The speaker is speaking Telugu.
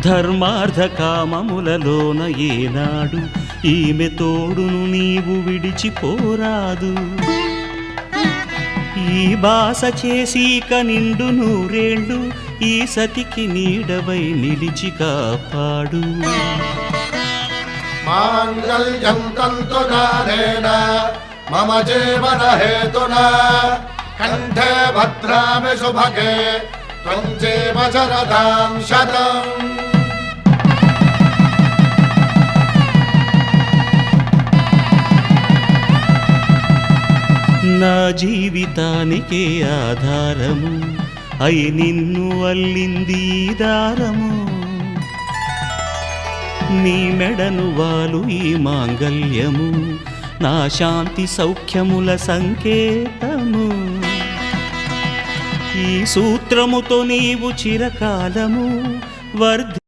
ధర్మార్థ కామములలోన ఏనాడు ఈమె తోడును నీవు విడిచిపోరాదు. ఈ బాస చేసి నిండు నూరేళ్ళు ఈ సతికి నీడవై నిలిచి కాపాడు. మాంగళ్యం తంతునానేన మమ జీవన హేతునా కంఠే భద్రామి శుభగే త్వం జీవ శరదాం శతం. నా జీవితానికే ఆధారము అయి నిన్ను అల్లింది దారము. నీ మెడను వాలు ఈ మాంగల్యము నా శాంతి సౌఖ్యముల సంకేతము. ఈ సూత్రముతో నీవు చిరకాలము వర్ధి